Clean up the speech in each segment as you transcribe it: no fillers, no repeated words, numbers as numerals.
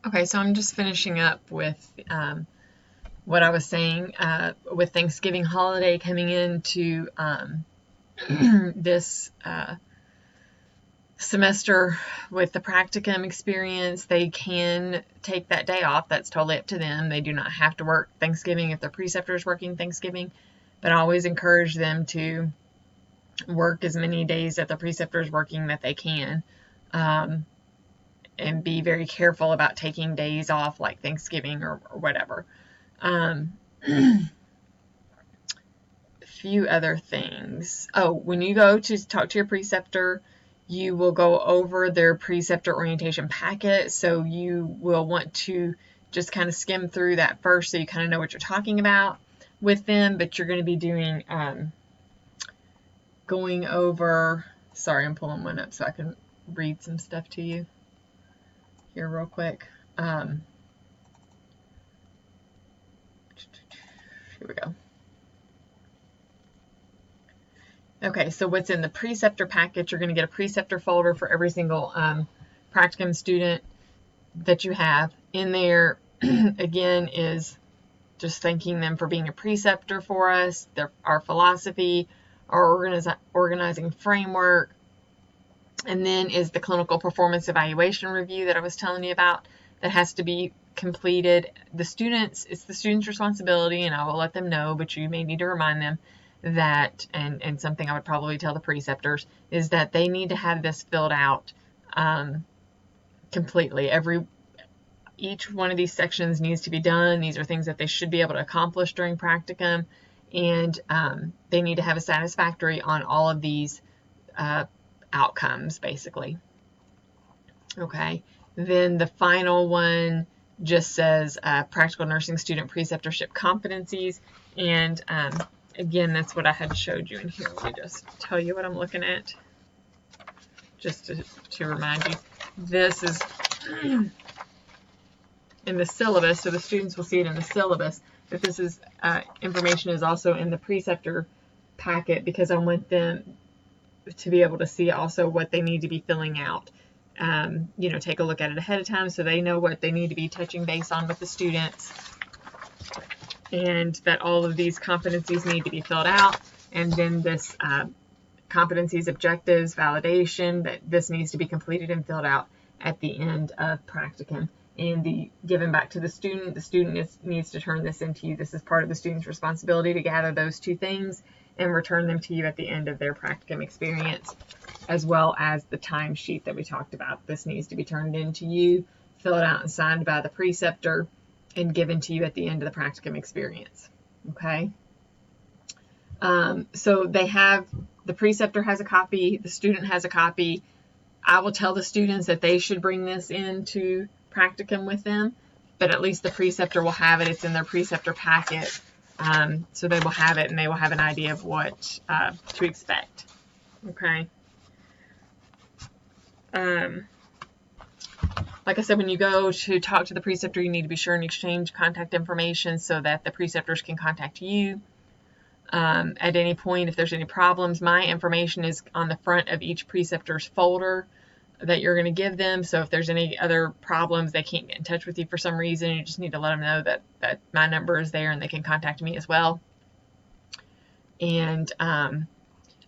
Okay, so I'm just finishing up with what I was saying with Thanksgiving holiday coming into this semester with the practicum experience. They can take that day off. That's totally up to them. They do not have to work Thanksgiving if their preceptor is working Thanksgiving, but I always encourage them to work as many days that the preceptor is working that they can. And be very careful about taking days off like Thanksgiving or whatever. A few other things. Oh, when you go to talk to your preceptor, you will go over their preceptor orientation packet. So you will want to just kind of skim through that first so you kind of know what you're talking about with them. But you're going to be doing, going over, sorry, I'm pulling one up so I can read some stuff to you here real quick. Here we go. Okay, so what's in the preceptor packet, you're going to get a preceptor folder for every single practicum student that you have. In there, again, is just thanking them for being a preceptor for us, our philosophy, our organizing framework, and then is the clinical performance evaluation review that I was telling you about that has to be completed. It's the student's responsibility, and I will let them know, but you may need to remind them that, and something I would probably tell the preceptors, is that they need to have this filled out completely. Each one of these sections needs to be done. These are things that they should be able to accomplish during practicum, and they need to have a satisfactory on all of these outcomes, basically. Okay, then the final one just says practical nursing student preceptorship competencies, and again, that's what I had showed you in here. Let me just tell you what I'm looking at, just to remind you. This is in the syllabus, so the students will see it in the syllabus, but this is information is also in the preceptor packet because I want them to be able to see also what they need to be filling out. Take a look at it ahead of time so they know what they need to be touching base on with the students, and that all of these competencies need to be filled out. And then this competencies, objectives, validation, that this needs to be completed and filled out at the end of practicum and given back to the student. The student needs to turn this into you. This is part of the student's responsibility to gather those two things and return them to you at the end of their practicum experience, as well as the timesheet that we talked about. This needs to be turned into you, filled out and signed by the preceptor, and given to you at the end of the practicum experience. Okay? So the preceptor has a copy, the student has a copy. I will tell the students that they should bring this into practicum with them, but at least the preceptor will have it. It's in their preceptor packet. So they will have it and they will have an idea of what to expect. Okay. Like I said, when you go to talk to the preceptor, you need to be sure and exchange contact information so that the preceptors can contact you at any point if there's any problems. My information is on the front of each preceptor's folder that you're going to give them. So if there's any other problems, they can't get in touch with you for some reason, you just need to let them know that my number is there and they can contact me as well. And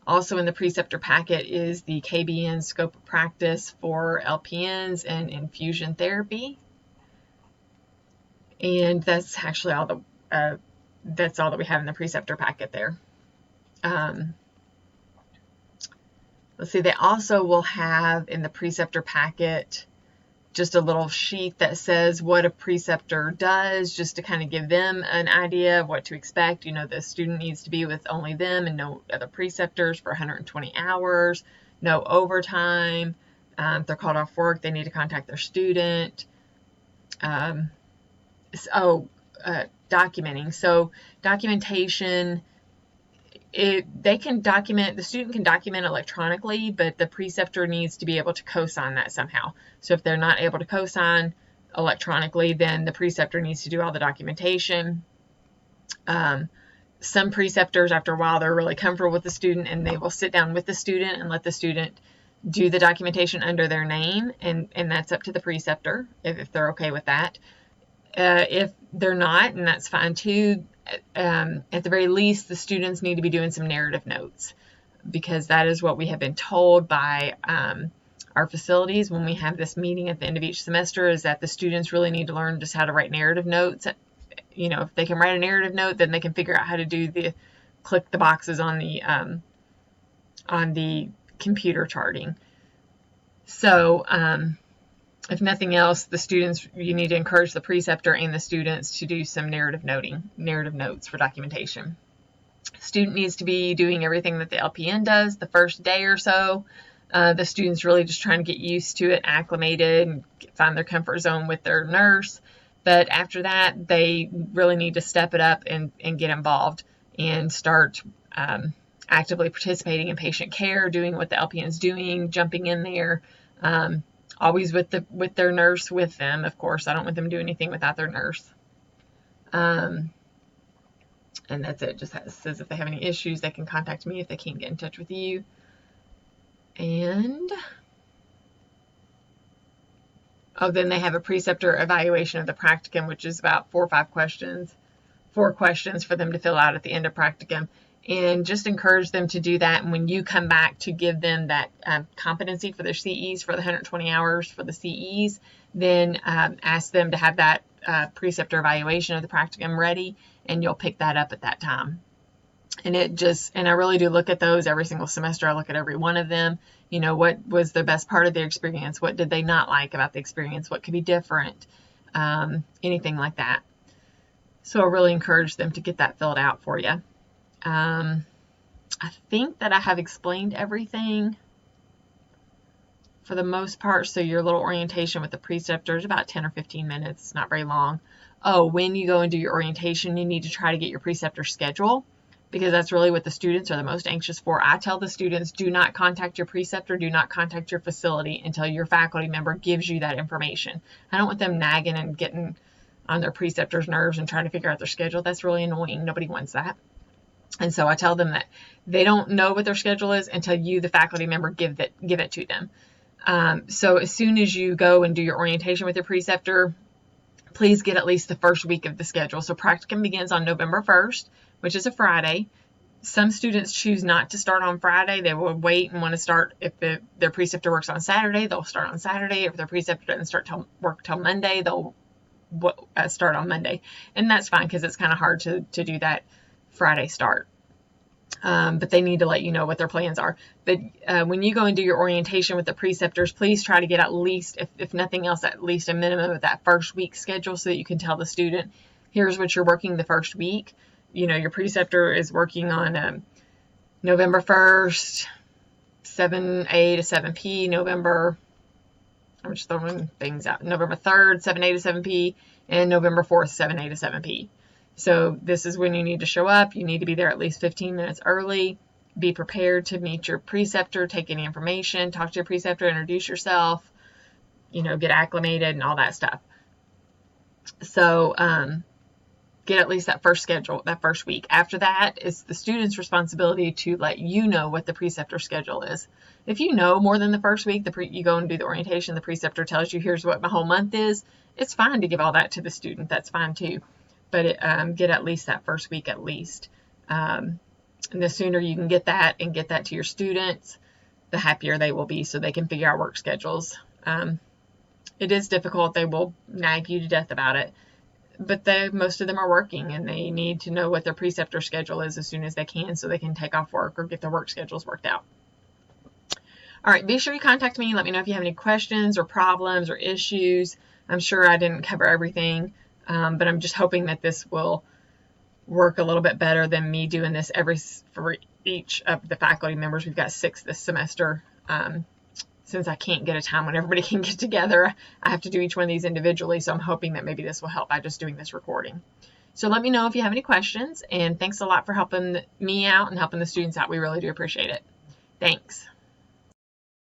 also in the preceptor packet is the KBN scope of practice for LPNs and infusion therapy. And that's actually all that we have in the preceptor packet there. Let's see, they also will have in the preceptor packet just a little sheet that says what a preceptor does, just to kind of give them an idea of what to expect. The student needs to be with only them and no other preceptors for 120 hours, no overtime. If they're called off work, they need to contact their student. Documenting. So documentation, the student can document electronically, but the preceptor needs to be able to co-sign that somehow. So if they're not able to co-sign electronically, then the preceptor needs to do all the documentation. Some preceptors, after a while, they're really comfortable with the student and they will sit down with the student and let the student do the documentation under their name, and that's up to the preceptor if they're okay with that. If they're not, and that's fine too, at the very least, the students need to be doing some narrative notes, because that is what we have been told by our facilities when we have this meeting at the end of each semester, is that the students really need to learn just how to write narrative notes. You know, if they can write a narrative note, then they can figure out how to do click the boxes on the computer charting. So if nothing else, you need to encourage the preceptor and the students to do some narrative notes for documentation. Student needs to be doing everything that the LPN does the first day or so. The student's really just trying to get used to it, acclimated, and find their comfort zone with their nurse. But after that, they really need to step it up and get involved and start actively participating in patient care, doing what the LPN's doing, jumping in there, always with their nurse with them. Of course, I don't want them to do anything without their nurse. And that's it. Just says if they have any issues, they can contact me if they can't get in touch with you. And then they have a preceptor evaluation of the practicum, which is about 4 or 5 questions, 4 questions for them to fill out at the end of practicum. And just encourage them to do that. And when you come back to give them that competency for their CEs, for the 120 hours for the CEs, then ask them to have that preceptor evaluation of the practicum ready, and you'll pick that up at that time. And I really do look at those every single semester. I look at every one of them. You know, what was the best part of their experience? What did they not like about the experience? What could be different? Anything like that. So I really encourage them to get that filled out for you. I think that I have explained everything for the most part. So your little orientation with the preceptor is about 10 or 15 minutes. It's not very long. When you go and do your orientation, you need to try to get your preceptor schedule, because that's really what the students are the most anxious for. I tell the students, do not contact your preceptor, do not contact your facility until your faculty member gives you that information. I don't want them nagging and getting on their preceptor's nerves and trying to figure out their schedule. That's really annoying. Nobody wants that. And so I tell them that they don't know what their schedule is until you, the faculty member, give it to them. So as soon as you go and do your orientation with your preceptor, please get at least the first week of the schedule. So practicum begins on November 1st, which is a Friday. Some students choose not to start on Friday. They will wait and want to start. If their preceptor works on Saturday, they'll start on Saturday. If their preceptor doesn't start work till Monday, they'll start on Monday. And that's fine, because it's kind of hard to do that Friday start. But they need to let you know what their plans are. But when you go and do your orientation with the preceptors, please try to get at least, if nothing else, at least a minimum of that first week schedule, so that you can tell the student, here's what you're working the first week. You know, your preceptor is working on November 1st, 7A to 7P, I'm just throwing things out, November 3rd, 7A to 7P, and November 4th, 7A to 7P. So this is when you need to show up. You need to be there at least 15 minutes early. Be prepared to meet your preceptor, take any information, talk to your preceptor, introduce yourself, get acclimated and all that stuff. So get at least that first schedule, that first week. After that, it's the student's responsibility to let you know what the preceptor schedule is. If you know more than the first week, you go and do the orientation, the preceptor tells you, here's what my whole month is. It's fine to give all that to the student. That's fine too. But get at least that first week at least. And the sooner you can get that and get that to your students, the happier they will be, so they can figure out work schedules. It is difficult. They will nag you to death about it. But most of them are working, and they need to know what their preceptor schedule is as soon as they can, so they can take off work or get their work schedules worked out. All right, be sure you contact me. Let me know if you have any questions or problems or issues. I'm sure I didn't cover everything. But I'm just hoping that this will work a little bit better than me doing this for each of the faculty members. We've got 6 this semester. Since I can't get a time when everybody can get together, I have to do each one of these individually. So I'm hoping that maybe this will help by just doing this recording. So let me know if you have any questions, and thanks a lot for helping me out and helping the students out. We really do appreciate it. Thanks.